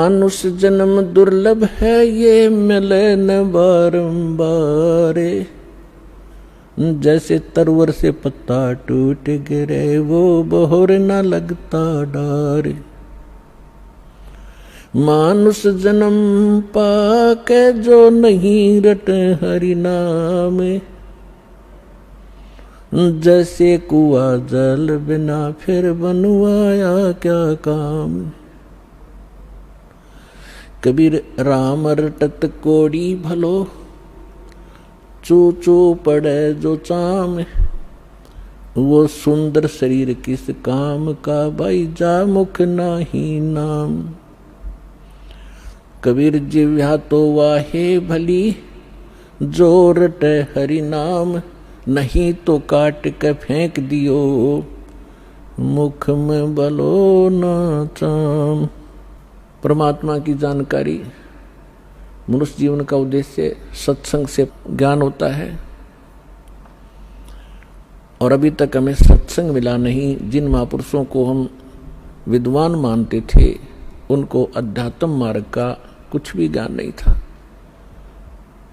मानुष जन्म दुर्लभ है ये मिले न बारंबार। जैसे तरवर से पत्ता टूट गिरे वो बहोर न लगता डार। मानुष जन्म पाके जो नहीं रटे हरि नाम। जैसे कुआ जल बिना फिर बनवाया क्या काम। कबीर राम रटत कोड़ी भलो चू चू पड़े जो चाम। वो सुंदर शरीर किस काम का भाई जा मुख नाही नाम। कबीर जिव्या तो वाहे भली जो रटे हरि नाम। नहीं तो काट के फेंक दियो मुख में बलो ना चाम। परमात्मा की जानकारी, मनुष्य जीवन का उद्देश्य सत्संग से ज्ञान होता है और अभी तक हमें सत्संग मिला नहीं। जिन महापुरुषों को हम विद्वान मानते थे उनको अध्यात्म मार्ग का कुछ भी ज्ञान नहीं था।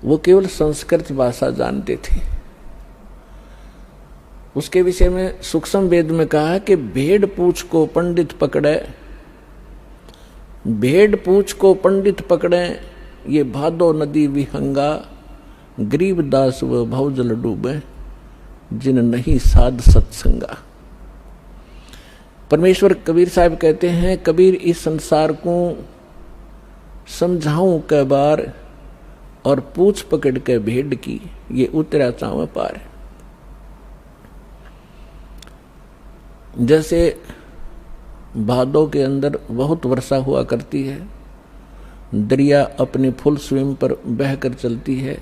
वो केवल संस्कृत भाषा जानते थे। उसके विषय में सूक्ष्म वेद में कहा कि भेड़ पूछ को पंडित पकड़े। भेड़ पूछ को पंडित पकड़े ये भादो नदी विहंगा। गरीबदास व भवजल डूबे जिन नहीं साध सत्संगा। परमेश्वर कबीर साहब कहते हैं, कबीर इस संसार को समझाऊं कै बार और पूछ पकड़ के भेड़ की ये उतरा चाव पार। जैसे भादों के अंदर बहुत वर्षा हुआ करती है, दरिया अपने फुल स्विम पर बहकर चलती है,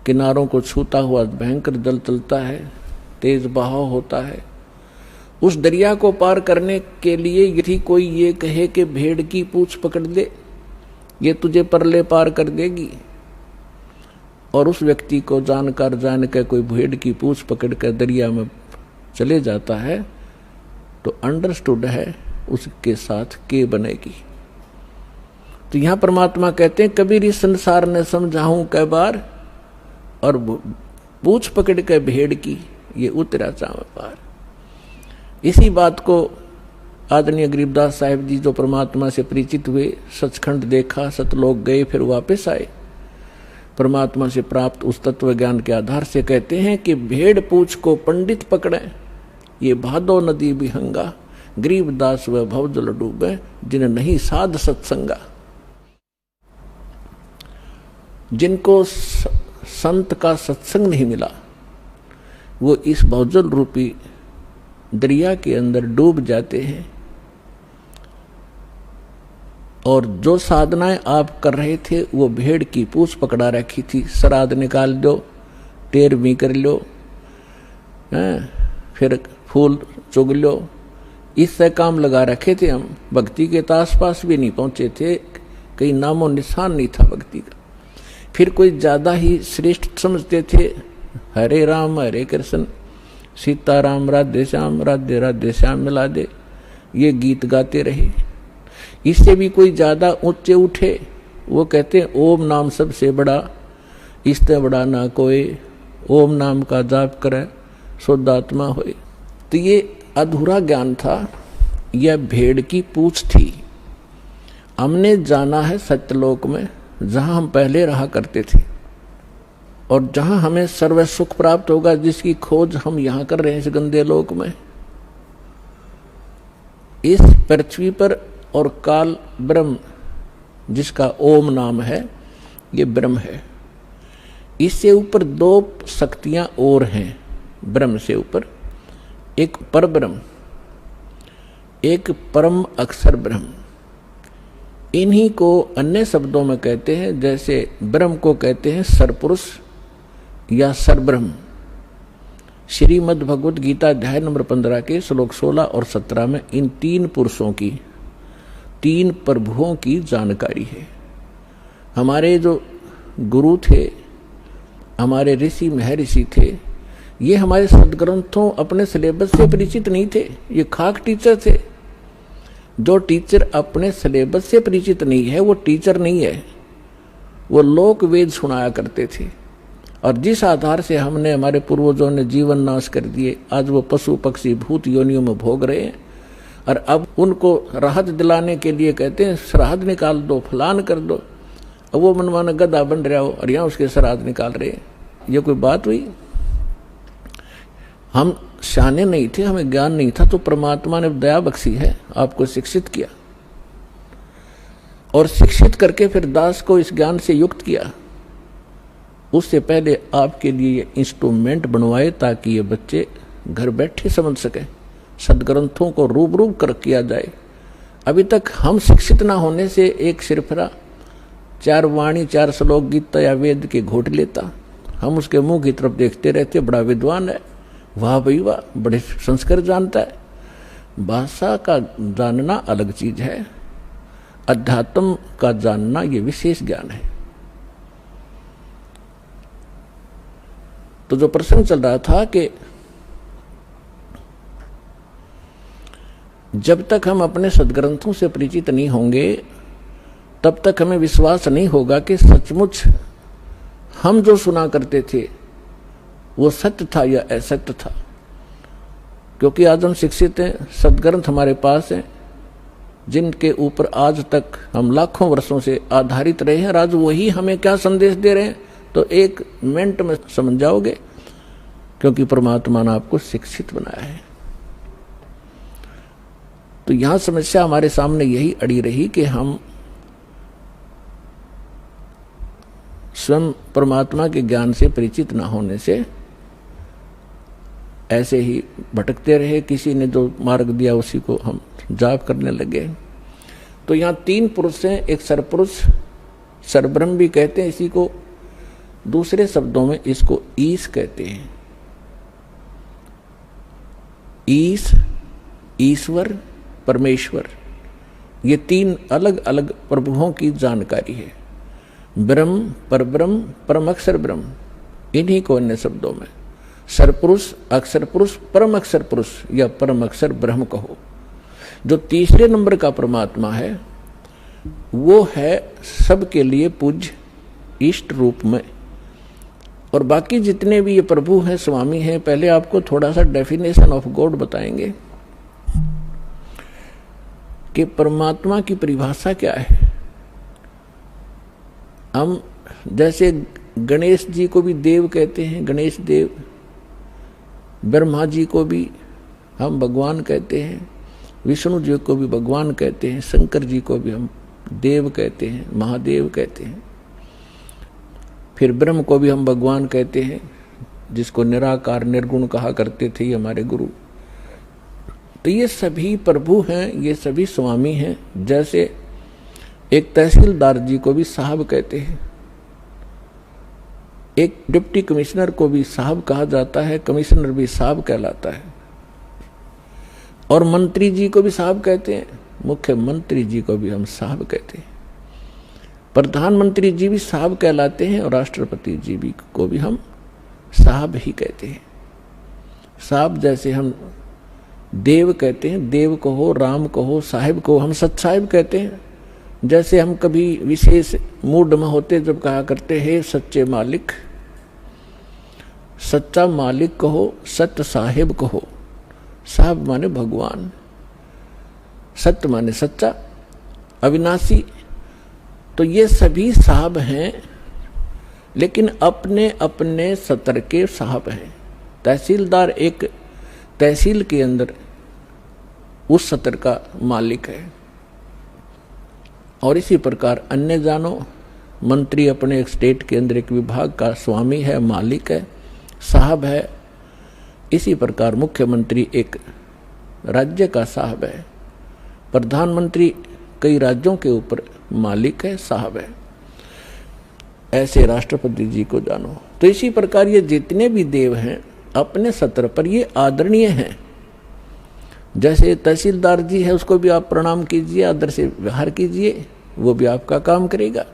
किनारों को छूता हुआ भयंकर जल चलता है, तेज बहाव होता है। उस दरिया को पार करने के लिए यदि कोई ये कहे कि भेड़ की पूंछ पकड़ दे ये तुझे परले पार कर देगी, और उस व्यक्ति को जानकर जान के कोई भेड़ की पूंछ पकड़ कर दरिया में चले जाता है तो अंडरस्टूड है उसके साथ के बनेगी। तो यहां परमात्मा कहते हैं, कबीर इस संसार ने समझाऊं कै बार और पूछ पकड़ के भेड़ की ये उतरा चाव पार। इसी बात को आदरणीय गरीबदास साहिब जी जो परमात्मा से परिचित हुए, सचखंड देखा, सतलोक गए, फिर वापस आए, परमात्मा से प्राप्त उस तत्व ज्ञान के आधार से कहते हैं कि भेड़ पूछ को पंडित पकड़े ये भादो नदी विहंगा। गरीबदास व भवजल डूबे जिन नहीं साध सत्संगा। जिनको संत का सत्संग नहीं मिला वो इस भवजल रूपी दरिया के अंदर डूब जाते हैं। और जो साधनाएं आप कर रहे थे वो भेड़ की पूंछ पकड़ा रखी थी। श्राद्ध निकाल दो, तेरहवीं कर लो, फिर फूल चुग लो, इससे काम लगा रखे थे हम। भक्ति के आसपास भी नहीं पहुंचे थे, कहीं नामो निशान नहीं था भक्ति का। फिर कोई ज्यादा ही श्रेष्ठ समझते थे, हरे राम हरे कृष्ण, सीताराम राधे श्याम, राधे राधे श्याम मिला दे, ये गीत गाते रहे। इससे भी कोई ज्यादा ऊंचे उठे, वो कहते ओम नाम सबसे बड़ा, इससे बड़ा ना कोई, ओम नाम का जाप करे शुद्ध आत्मा होए। तो ये अधूरा ज्ञान था, यह भेड़ की पूंछ थी। हमने जाना है सत्यलोक में जहां हम पहले रहा करते थे और जहां हमें सर्व सुख प्राप्त होगा, जिसकी खोज हम यहां कर रहे हैं इस गंदे लोक में। इस पृथ्वी पर और काल ब्रह्म जिसका ओम नाम है ये ब्रह्म है। इससे ऊपर दो शक्तियां और हैं ब्रह्म से ऊपर, एक पर ब्रह्म, एक परम अक्षर ब्रह्म। इन्हीं को अन्य शब्दों में कहते हैं, जैसे ब्रह्म को कहते हैं सरपुरुष या सरब्रह्म। श्रीमद् भगवद गीता अध्याय नंबर 15 के श्लोक 16 और 17 में इन तीन पुरुषों की, तीन प्रभुओं की जानकारी है। हमारे जो गुरु थे, हमारे ऋषि महर्षि थे, ये हमारे सदग्रंथों अपने सिलेबस से परिचित नहीं थे, ये खाक टीचर थे। जो टीचर अपने सिलेबस से परिचित नहीं है वो टीचर नहीं है। वो लोक वेद सुनाया करते थे और जिस आधार से हमने हमारे पूर्वजों ने जीवन नाश कर दिए, आज वो पशु पक्षी भूत योनियों में भोग रहे हैं। और अब उनको राहत दिलाने के लिए कहते हैं श्राद्ध निकाल दो, फलान कर दो। अब वो मनमाना गधा बन रहा हो और यहाँ उसके श्राद्ध निकाल रहे हैं। ये कोई बात हुई? हम शाने नहीं थे, हमें ज्ञान नहीं था, तो परमात्मा ने दया बख्शी है, आपको शिक्षित किया और शिक्षित करके फिर दास को इस ज्ञान से युक्त किया। उससे पहले आपके लिए ये इंस्ट्रूमेंट बनवाए ताकि ये बच्चे घर बैठे समझ सके, सदग्रंथों को रूबरू कर किया जाए। अभी तक हम शिक्षित ना होने से एक सिरफरा 4 वाणी 4 श्लोक गीता या वेद के घोट लेता, हम उसके मुंह की तरफ देखते रहते, बड़ा विद्वान है, वाह भाई वाह, बड़े संस्कार जानता है। भाषा का जानना अलग चीज है, अध्यात्म का जानना ये विशेष ज्ञान है। तो जो प्रसंग चल रहा था कि जब तक हम अपने सदग्रंथों से परिचित नहीं होंगे तब तक हमें विश्वास नहीं होगा कि सचमुच हम जो सुना करते थे वो सत्य था या असत्य था। क्योंकि आज हम शिक्षित हैं, सदग्रंथ हमारे पास हैं, जिनके ऊपर आज तक हम लाखों वर्षों से आधारित रहे हैं। आज वही हमें क्या संदेश दे रहे हैं तो 1 मिनट में समझ जाओगे, क्योंकि परमात्मा ने आपको शिक्षित बनाया है। तो यहां समस्या हमारे सामने यही अड़ी रही कि हम स्वयं परमात्मा के ज्ञान से परिचित न होने से ऐसे ही भटकते रहे, किसी ने जो मार्ग दिया उसी को हम जाप करने लगे। तो यहाँ 3 पुरुष हैं, एक सरपुरुष, सरब्रह्म भी कहते हैं इसी को, दूसरे शब्दों में इसको ईश कहते हैं। ईश, ईश्वर, परमेश्वर, ये 3 अलग अलग प्रभुओं की जानकारी है। ब्रह्म, परब्रह्म, परम अक्षर ब्रह्म, इन्हीं को अन्य शब्दों में सरपुरुष, अक्षर पुरुष, परम अक्षर पुरुष या परम अक्षर ब्रह्म कहो। जो तीसरे नंबर का परमात्मा है वो है सबके लिए पूज्य इष्ट रूप में। और बाकी जितने भी ये प्रभु हैं, स्वामी हैं, पहले आपको थोड़ा सा डेफिनेशन ऑफ गॉड बताएंगे कि परमात्मा की परिभाषा क्या है। हम जैसे गणेश जी को भी देव कहते हैं, गणेश देव, ब्रह्मा जी को भी हम भगवान कहते हैं, विष्णु जी को भी भगवान कहते हैं, शंकर जी को भी हम देव कहते हैं, महादेव कहते हैं। फिर ब्रह्म को भी हम भगवान कहते हैं, जिसको निराकार निर्गुण कहा करते थे हमारे गुरु। तो ये सभी प्रभु हैं, ये सभी स्वामी हैं। जैसे एक तहसीलदार जी को भी साहब कहते हैं, एक डिप्टी कमिश्नर को भी साहब कहा जाता है, कमिश्नर भी साहब कहलाता है। और मंत्री जी को भी साहब कहते हैं, मुख्यमंत्री जी को भी हम साहब कहते हैं, प्रधानमंत्री जी भी साहब कहलाते हैं और राष्ट्रपति जी भी को भी हम साहब ही कहते हैं। साहब जैसे हम देव कहते हैं, देव कहो, राम कहो, साहिब को हम सत साहिब कहते हैं। जैसे हम कभी विशेष मूड में होते जब कहा करते हैं सच्चे मालिक, सच्चा मालिक कहो, सत्य साहिब कहो। साहब माने भगवान, सत्य माने सच्चा, अविनाशी। तो ये सभी साहब हैं, लेकिन अपने अपने सत्र के साहब हैं। तहसीलदार एक तहसील के अंदर उस सत्र का मालिक है। और इसी प्रकार अन्य जानो, मंत्री अपने एक स्टेट के अंदर एक विभाग का स्वामी है, मालिक है, साहब है। इसी प्रकार मुख्यमंत्री एक राज्य का साहब है, प्रधानमंत्री कई राज्यों के ऊपर मालिक है, साहब है। ऐसे राष्ट्रपति जी को जानो। तो इसी प्रकार ये जितने भी देव हैं अपने सत्र पर ये आदरणीय हैं। जैसे तहसीलदार जी है, उसको भी आप प्रणाम कीजिए, आदर से व्यवहार कीजिए, वो भी आपका काम करेगा।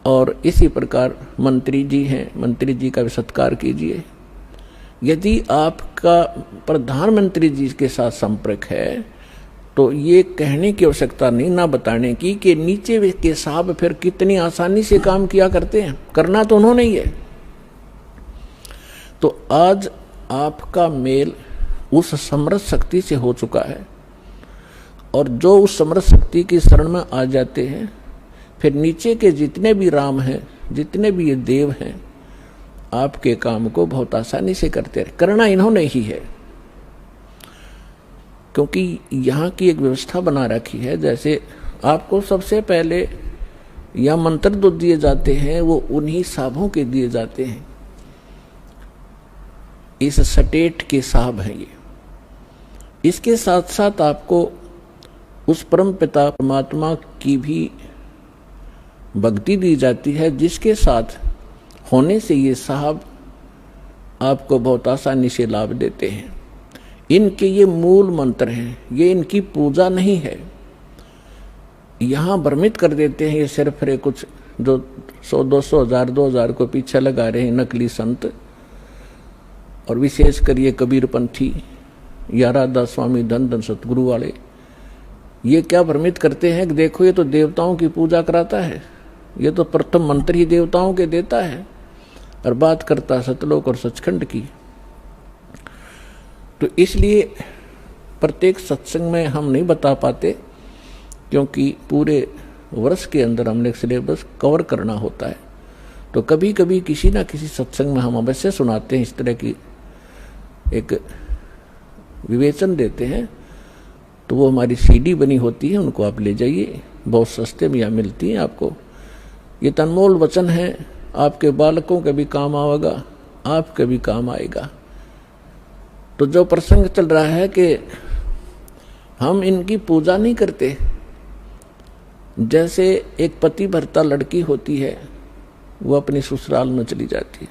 और इसी प्रकार मंत्री जी हैं, मंत्री जी का भी सत्कार कीजिए। यदि आपका प्रधानमंत्री जी के साथ संपर्क है तो ये कहने की आवश्यकता नहीं, ना बताने की, कि नीचे के साहब फिर कितनी आसानी से काम किया करते हैं, करना तो उन्होंने ही है। तो आज आपका मेल उस समर्थ शक्ति से हो चुका है, और जो उस समर्थ शक्ति की शरण में आ जाते हैं, फिर नीचे के जितने भी राम हैं, जितने भी ये देव हैं, आपके काम को बहुत आसानी से करते रहे। करना इन्होंने ही है, क्योंकि यहाँ की एक व्यवस्था बना रखी है। जैसे आपको सबसे पहले या मंत्र जो दिए जाते हैं वो उन्हीं साहबों के दिए जाते हैं। इस स्टेट के साहब हैं ये। इसके साथ साथ आपको उस परम पिता परमात्मा की भी भक्ति दी जाती है, जिसके साथ होने से ये साहब आपको बहुत आसानी से लाभ देते हैं। इनके ये मूल मंत्र हैं, ये इनकी पूजा नहीं है। यहाँ भ्रमित कर देते हैं ये सिर्फ कुछ जो 100, 200, 1000, 2000 को पीछे लगा रहे हैं नकली संत, और विशेषकर ये कबीरपंथी या राधा स्वामी धन धन सतगुरु वाले, ये क्या भ्रमित करते हैं कि देखो ये तो देवताओं की पूजा कराता है, ये तो प्रथम मंत्र ही देवताओं के देता है, और बात करता सतलोक और सचखंड की। तो इसलिए प्रत्येक सत्संग में हम नहीं बता पाते, क्योंकि पूरे वर्ष के अंदर हमने सिलेबस कवर करना होता है। तो कभी कभी किसी ना किसी सत्संग में हम अवश्य सुनाते हैं, इस तरह की एक विवेचन देते हैं। तो वो हमारी सीडी बनी होती है, उनको आप ले जाइए, बहुत सस्ते में यहाँ मिलती हैं आपको। ये अनमोल वचन है, आपके बालकों के भी काम आएगा, आपके भी काम आएगा। तो जो प्रसंग चल रहा है कि हम इनकी पूजा नहीं करते, जैसे एक पति भर्ता लड़की होती है, वो अपनी ससुराल में चली जाती है।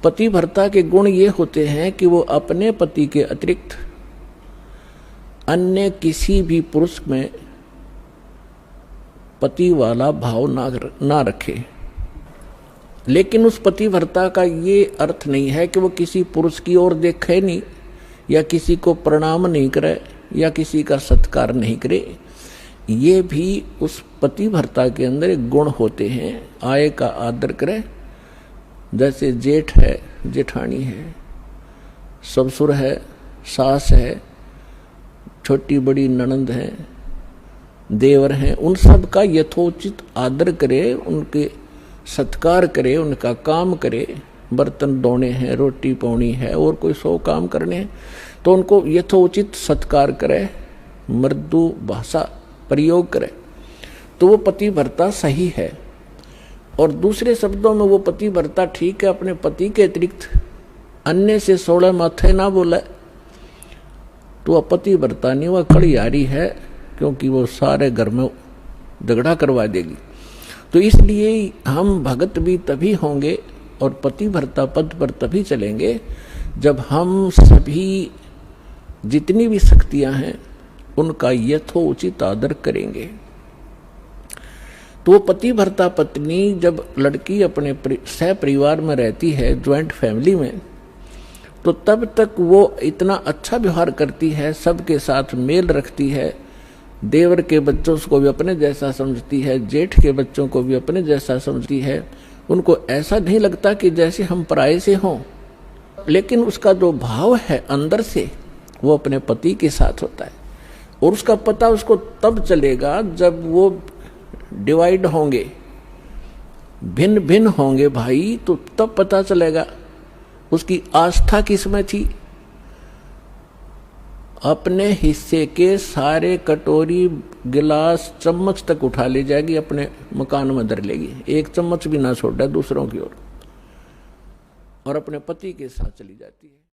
पति भर्ता के गुण ये होते हैं कि वो अपने पति के अतिरिक्त अन्य किसी भी पुरुष में पति वाला भाव ना रखे। लेकिन उस पतिव्रता का ये अर्थ नहीं है कि वो किसी पुरुष की ओर देखे नहीं, या किसी को प्रणाम नहीं करे, या किसी का सत्कार नहीं करे। ये भी उस पतिव्रता के अंदर एक गुण होते हैं। आय का आदर करे, जैसे जेठ है, जेठानी है, ससुर है, सास है, छोटी बड़ी ननंद है, देवर हैं, उन सब का यथोचित आदर करे, उनके सत्कार करे, उनका काम करे। बर्तन धोने हैं, रोटी पानी है, और कोई 100 काम करने हैं, तो उनको यथोचित सत्कार करे, मृदु भाषा प्रयोग करे, तो वो पतिव्रता सही है। और दूसरे शब्दों में वो पतिव्रता ठीक है, अपने पति के अतिरिक्त अन्य से 16 माथे ना बोले, तो वह पतिव्रता नहीं, वह कड़ियारी है, क्योंकि वो सारे घर में झगड़ा करवा देगी। तो इसलिए हम भगत भी तभी होंगे और पतिव्रता पद पर तभी चलेंगे जब हम सभी जितनी भी शक्तियां हैं उनका यथोचित आदर करेंगे। तो पतिव्रता पत्नी जब लड़की अपने सह परिवार में रहती है, ज्वाइंट फैमिली में, तो तब तक वो इतना अच्छा व्यवहार करती है, सबके साथ मेल रखती है, देवर के बच्चों को भी अपने जैसा समझती है, जेठ के बच्चों को भी अपने जैसा समझती है। उनको ऐसा नहीं लगता कि जैसे हम पराये से हों, लेकिन उसका जो भाव है अंदर से वो अपने पति के साथ होता है। और उसका पता उसको तब चलेगा जब वो डिवाइड होंगे, भिन्न भिन्न होंगे भाई, तो तब पता चलेगा उसकी आस्था किसमें थी। अपने हिस्से के सारे कटोरी गिलास चम्मच तक उठा ले जाएगी, अपने मकान में धर लेगी, एक चम्मच भी ना छोड़ा दूसरों की ओर, और अपने पति के साथ चली जाती है।